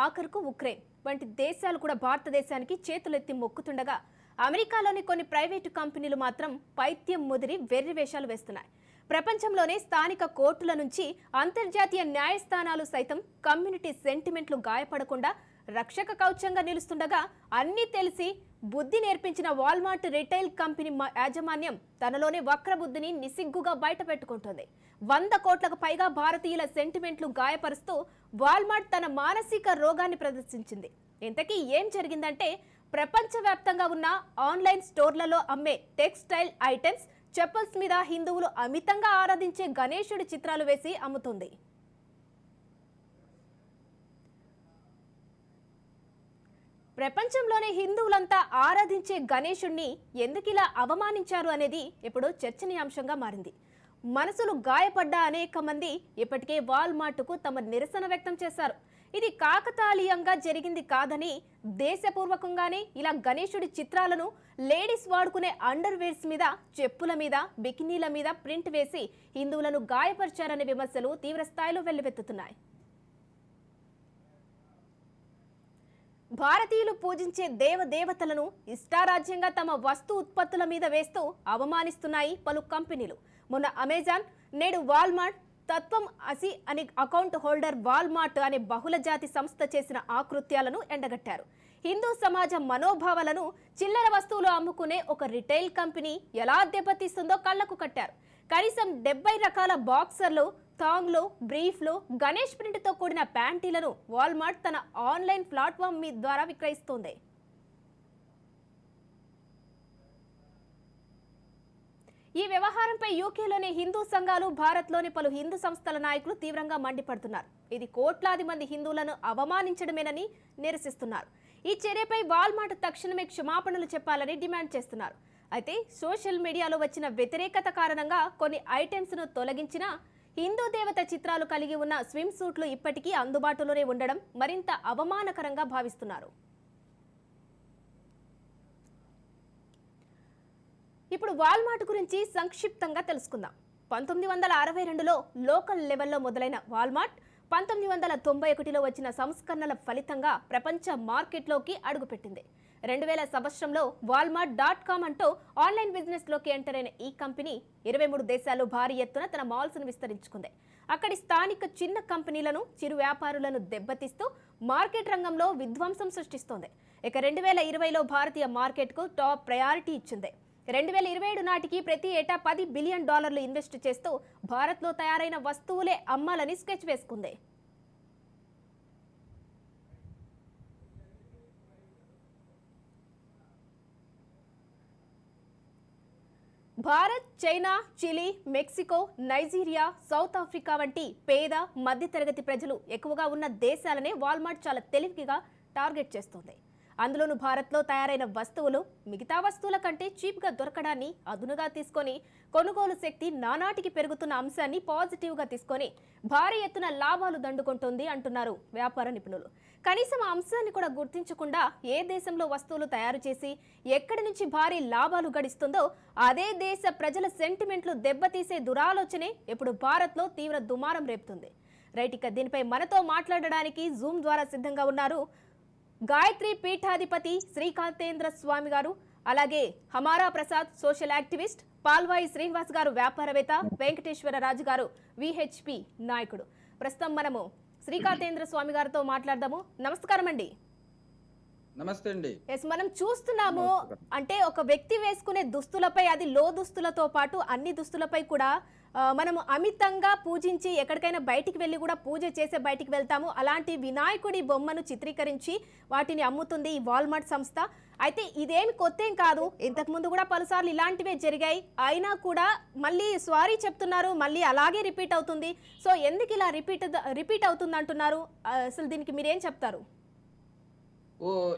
ఆఖరుకు Ukraine వంటి దేశాలు కూడా భారతదేశానికి చేతులెత్తి మొక్కుతుండగా అమెరికాలోని కొన్ని ప్రైవేటు కంపెనీలు మాత్రం పైత్యం ముదిరి వెర్రి వేషాలు వేస్తున్నాయి. ప్రపంచంలోనే స్థానిక కోర్టుల నుంచి అంతర్జాతీయ న్యాయస్థానాలు సైతం కమ్యూనిటీ సెంటిమెంట్లు గాయపడకుండా రక్షక కవచంగా నిలుస్తుండగా అన్నీ తెలిసి బుద్ధి నేర్పించిన వాల్మార్ట్ రిటైల్ కంపెనీ యాజమాన్యం తనలోనే వక్రబుద్ధిని నిసిగ్గుగా బయట పెట్టుకుంటుంది. 100 కోట్లకు పైగా భారతీయుల సెంటిమెంట్లు గాయపరుస్తూ వాల్మార్ట్ తన మానసిక రోగాన్ని ప్రదర్శించింది. ఇంతకీ ఏం జరిగిందంటే, ప్రపంచవ్యాప్తంగా ఉన్న ఆన్లైన్ స్టోర్లలో అమ్మే టెక్స్టైల్ ఐటమ్స్, చెప్పల్స్ మీద హిందువులు అమితంగా ఆరాధించే గణేశుడి చిత్రాలు వేసి అమ్ముతుంది. ప్రపంచంలోనే హిందువులంతా ఆరాధించే గణేశుణ్ణి ఎందుకిలా అవమానించారు అనేది ఇప్పుడు చర్చనీయాంశంగా మారింది. మనసులు గాయపడ్డ అనేక మంది ఇప్పటికే వాల్మార్ట్కు తమ నిరసన వ్యక్తం చేశారు. ఇది కాకతాళీయంగా జరిగింది కాదని, దేశపూర్వకంగానే ఇలా గణేశుడి చిత్రాలను లేడీస్ వాడుకునే అండర్వేర్స్ మీద, చెప్పుల మీద, బికినీల మీద ప్రింట్ వేసి హిందువులను గాయపరిచారనే విమర్శలు తీవ్రస్థాయిలో వెల్లువెత్తుతున్నాయి. భారతీయులు పూజించే దేవదేవతలను ఇష్టారాజ్యంగా తమ వస్తు ఉత్పత్తుల మీద వేస్తూ అవమానిస్తున్నాయి పలు కంపెనీలు. మొన్న అమెజాన్, నేడు వాల్మార్ట్, తత్వం అసి అనే అకౌంట్ హోల్డర్ వాల్మార్ట్ అనే బహుళ జాతి సంస్థ చేసిన ఆకృత్యాలను ఎండగట్టారు. హిందూ సమాజ మనోభావాలను చిల్లర వస్తువులు అమ్ముకునే ఒక రిటైల్ కంపెనీ ఎలా దెబ్బతీస్తుందో కళ్లకు కట్టారు. కనీసం 70 రకాల బాక్సర్లు, థాంగ్లు, బ్రీఫ్లు, గణేష్ ప్రింట్తో కూడిన ప్యాంటీలను వాల్మార్ట్ తన ఆన్లైన్ ప్లాట్ఫామ్ ద్వారా విక్రయిస్తోంది. ఈ వ్యవహారంపై యూకేలోని హిందూ సంఘాలు, భారత్లోని పలు హిందూ సంస్థల నాయకులు తీవ్రంగా మండిపడుతున్నారు. ఇది కోట్లాది మంది హిందువులను అవమానించడమేనని నిరసిస్తున్నారు. ఈ చర్యపై వాల్మార్ట్ తక్షణమే క్షమాపణలు చెప్పాలని డిమాండ్ చేస్తున్నారు. అయితే సోషల్ మీడియాలో వచ్చిన వ్యతిరేకత కారణంగా కొన్ని ఐటమ్స్ను తొలగించినా హిందూ దేవత చిత్రాలు కలిగి ఉన్న స్విమ్ సూట్లు ఇప్పటికీ అందుబాటులోనే ఉండడం మరింత అవమానకరంగా భావిస్తున్నారు. ఇప్పుడు వాల్మార్ట్ గురించి సంక్షిప్తంగా తెలుసుకుందాం. 1962లో లోకల్ లెవెల్లో మొదలైన వాల్మార్ట్ 1991లో వచ్చిన సంస్కరణల ఫలితంగా ప్రపంచ మార్కెట్లోకి అడుగుపెట్టింది. 2000 సంవత్సరంలో walmart.com అంటూ ఆన్లైన్ బిజినెస్లోకి ఎంటర్ అయిన ఈ కంపెనీ 23 దేశాల్లో భారీ ఎత్తున తన మాల్స్ను విస్తరించుకుంది. అక్కడి స్థానిక చిన్న కంపెనీలను, చిరు వ్యాపారులను దెబ్బతీస్తూ మార్కెట్ రంగంలో విధ్వంసం సృష్టిస్తోంది. ఇక 2020లో భారతీయ మార్కెట్కు టాప్ ప్రయారిటీ ఇచ్చింది. 2027 నాటికి ప్రతి ఏటా $10 బిలియన్ ఇన్వెస్ట్ చేస్తూ భారత్లో తయారైన వస్తువులే అమ్మాలని స్కెచ్ వేసుకుంది. Bharat, China, Chile, Mexico, Nigeria, South Africa వంటి పేద, మధ్యతరగతి ప్రజలు ఎక్కువగా ఉన్న దేశాలనే వాల్మార్ట్ చాలా తెలివిగా టార్గెట్ చేస్తోంది. అందులోనూ భారత్లో తయారైన వస్తువులు మిగతా వస్తువుల కంటే చీప్గా దొరకడాన్ని అదునుగా తీసుకొని కొనుగోలు శక్తి నానాటికి పెరుగుతున్న అంశాన్ని పాజిటివ్గా తీసుకొని భారీ ఎత్తున లాభాలు దండుకుంటోంది అంటున్నారు వ్యాపార నిపుణులు. కనీసం ఆ అంశాన్ని కూడా గుర్తించకుండా ఏ దేశంలో వస్తువులు తయారు చేసి ఎక్కడి నుంచి భారీ లాభాలు గడిస్తుందో అదే దేశ ప్రజల సెంటిమెంట్లు దెబ్బతీసే దురాలోచనే ఇప్పుడు భారత్లో తీవ్ర దుమారం రేపుతుంది. రైట్, ఇక దీనిపై మనతో మాట్లాడడానికి జూమ్ ద్వారా సిద్ధంగా ఉన్నారు గాయత్రి పీఠాధిపతి శ్రీకాంతేంద్ర స్వామి గారు, అలాగే హమారా ప్రసాద్ సోషల్ యాక్టివిస్ట్, పాల్వాయి శ్రీనివాస్ గారు వ్యాపారవేత్త, వెంకటేశ్వర రాజు గారు విహెచ్పి నాయకుడు. ప్రస్తుతం మనము శ్రీకాంతేంద్ర స్వామి గారితో మాట్లాడదాము. నమస్కారం అండి. నమస్తే అండి. ఎస్, మనం చూస్తున్నాము అంటే ఒక వ్యక్తి వేసుకునే దుస్తులపై, అది లో దుస్తులతో పాటు అన్ని దుస్తులపై కూడా మనము అమితంగా పూజించి ఎక్కడికైనా బయటికి వెళ్ళి కూడా పూజ చేసే బయటికి వెళ్తాము. అలాంటి వినాయకుడి బొమ్మను చిత్రీకరించి వాటిని అమ్ముతుంది ఈ వాల్మార్ట్ సంస్థ. అయితే ఇదేమి కొత్తేం కాదు, ఇంతకుముందు కూడా పలుసార్లు ఇలాంటివే జరిగాయి. అయినా కూడా మళ్ళీ సారీ చెప్తున్నారు, మళ్ళీ అలాగే రిపీట్ అవుతుంది. సో ఎందుకు ఇలా రిపీట్ అవుతుంది అంటున్నారు? అసలు దీనికి మీరేం చెప్తారు?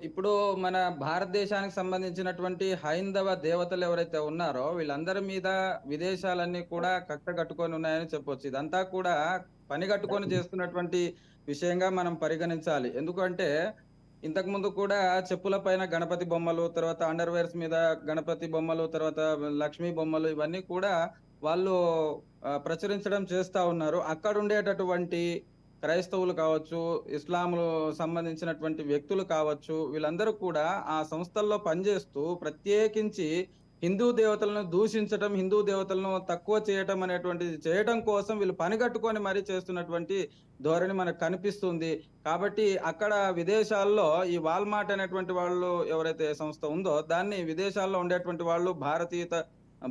ఇప్పుడు మన భారతదేశానికి సంబంధించినటువంటి హైందవ దేవతలు ఎవరైతే ఉన్నారో వీళ్ళందరి మీద విదేశాలన్నీ కూడా కట్ట కట్టుకొని ఉన్నాయని చెప్పొచ్చు. ఇదంతా కూడా పని కట్టుకొని చేస్తున్నటువంటి విషయంగా మనం పరిగణించాలి. ఎందుకంటే ఇంతకు ముందు కూడా చెప్పుల పైన గణపతి బొమ్మలు, తర్వాత అండర్వేర్స్ మీద గణపతి బొమ్మలు, తర్వాత లక్ష్మీ బొమ్మలు, ఇవన్నీ కూడా వాళ్ళు ప్రచురించడం చేస్తా ఉన్నారు. అక్కడ ఉండేటటువంటి క్రైస్తవులు కావచ్చు, ఇస్లాములు సంబంధించినటువంటి వ్యక్తులు కావచ్చు, వీళ్ళందరూ కూడా ఆ సంస్థల్లో పనిచేస్తూ ప్రత్యేకించి హిందూ దేవతలను దూషించటం, హిందూ దేవతలను తక్కువ చేయటం అనేటువంటిది చేయటం కోసం వీళ్ళు పనిగట్టుకొని మరీ చేస్తున్నటువంటి ధోరణి మనకు కనిపిస్తుంది. కాబట్టి అక్కడ విదేశాల్లో ఈ వాల్మార్ట్ అనేటువంటి వాళ్ళు ఎవరైతే సంస్థ ఉందో దాన్ని విదేశాల్లో ఉండేటువంటి వాళ్ళు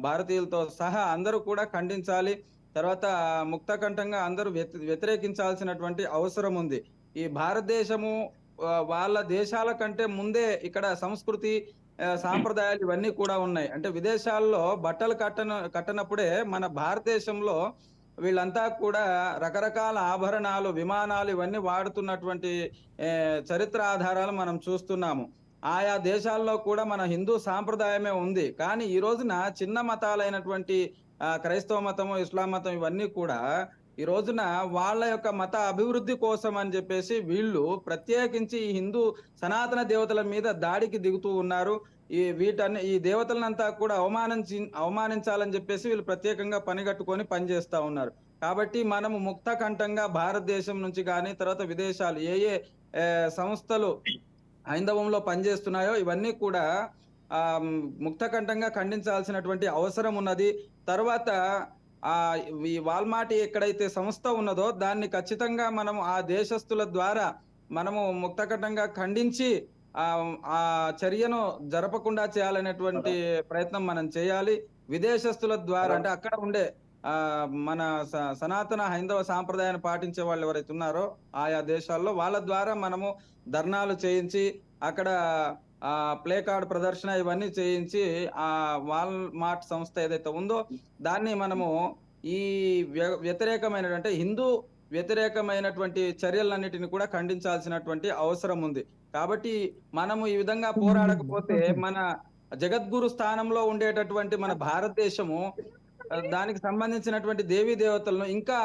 భారతీయులతో సహా అందరూ కూడా ఖండించాలి. తర్వాత ముక్తకంఠంగా అందరూ వ్యతిరేకించాల్సినటువంటి అవసరం ఉంది. ఈ భారతదేశము వాళ్ళ దేశాల కంటే ముందే ఇక్కడ సంస్కృతి, సాంప్రదాయాలు ఇవన్నీ కూడా ఉన్నాయి. అంటే విదేశాల్లో బట్టలు కట్టనప్పుడే మన భారతదేశంలో వీళ్ళంతా కూడా రకరకాల ఆభరణాలు, విమానాలు ఇవన్నీ వాడుతున్నటువంటి చరిత్ర ఆధారాలు మనం చూస్తున్నాము. ఆయా దేశాల్లో కూడా మన హిందూ సాంప్రదాయమే ఉంది. కానీ ఈ రోజున చిన్న మతాలైనటువంటి క్రైస్తవ మతము, ఇస్లాం మతం ఇవన్నీ కూడా ఈ రోజున వాళ్ళ యొక్క మత అభివృద్ధి కోసం అని చెప్పేసి వీళ్ళు ప్రత్యేకించి ఈ హిందూ సనాతన దేవతల మీద దాడికి దిగుతూ ఉన్నారు. ఈ దేవతలనంతా కూడా అవమానించాలని చెప్పేసి వీళ్ళు ప్రత్యేకంగా పనిగట్టుకొని పనిచేస్తా ఉన్నారు. కాబట్టి మనము ముక్త కంఠంగా భారతదేశం నుంచి కానీ, తర్వాత విదేశాలు ఏ ఏ సంస్థలు హైందవంలో పనిచేస్తున్నాయో ఇవన్నీ కూడా ముక్తకంఠంగా ఖండించాల్సినటువంటి అవసరం ఉన్నది. తర్వాత ఈ వాల్మార్ట్ ఎక్కడైతే సంస్థ ఉన్నదో దాన్ని ఖచ్చితంగా మనం ఆ దేశస్తుల ద్వారా మనము ముక్తకంఠంగా ఖండించి ఆ చర్యను జరపకుండా చేయాలనేటువంటి ప్రయత్నం మనం చేయాలి. విదేశస్తుల ద్వారా అంటే అక్కడ ఉండే మన సనాతన హైందవ సాంప్రదాయాన్ని పాటించే వాళ్ళు ఎవరైతే ఉన్నారో ఆయా దేశాల్లో వాళ్ళ ద్వారా మనము ధర్నాలు చేయించి అక్కడ ప్లే కార్డ్ ప్రదర్శన ఇవన్నీ చేయించి ఆ వాల్మార్ట్ సంస్థ ఏదైతే ఉందో దాన్ని మనము ఈ వ్యతిరేకమైనటువంటి హిందూ వ్యతిరేకమైనటువంటి చర్యలన్నిటిని కూడా ఖండించాల్సినటువంటి అవసరం ఉంది. కాబట్టి మనము ఈ విధంగా పోరాడకపోతే మన జగద్గురు స్థానంలో ఉండేటటువంటి మన భారతదేశము దానికి సంబంధించినటువంటి దేవీ దేవతలను ఇంకా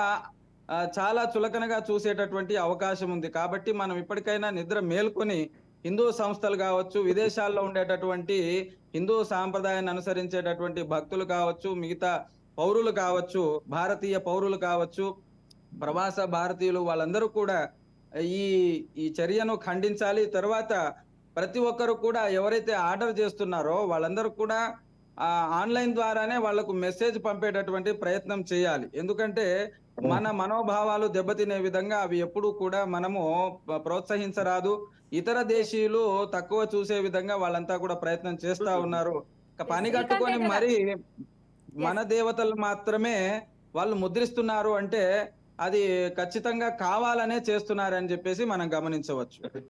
చాలా చులకనగా చూసేటటువంటి అవకాశం ఉంది. కాబట్టి మనం ఇప్పటికైనా నిద్ర మేల్కొని హిందూ సంస్థలు కావచ్చు, విదేశాల్లో ఉండేటటువంటి హిందూ సాంప్రదాయాన్ని అనుసరించేటటువంటి భక్తులు కావచ్చు, మిగతా పౌరులు కావచ్చు, భారతీయ పౌరులు కావచ్చు, ప్రవాస భారతీయులు వాళ్ళందరూ కూడా ఈ ఈ చర్యను ఖండించాలి. తర్వాత ప్రతి ఒక్కరు కూడా ఎవరైతే ఆర్డర్ చేస్తున్నారో వాళ్ళందరూ కూడా ఆన్లైన్ ద్వారానే వాళ్లకు మెసేజ్ పంపేటటువంటి ప్రయత్నం చేయాలి. ఎందుకంటే మన మనోభావాలు దెబ్బతినే విధంగా అవి ఎప్పుడూ కూడా మనము ప్రోత్సహించరాదు. ఇతర దేశీయులు తక్కువ చూసే విధంగా వాళ్ళంతా కూడా ప్రయత్నం చేస్తా ఉన్నారు. పని కట్టుకొని మరి మన దేవతలు మాత్రమే వాళ్ళు ముద్రిస్తున్నారు అంటే అది ఖచ్చితంగా కావాలనే చేస్తున్నారని చెప్పేసి మనం గమనించవచ్చు.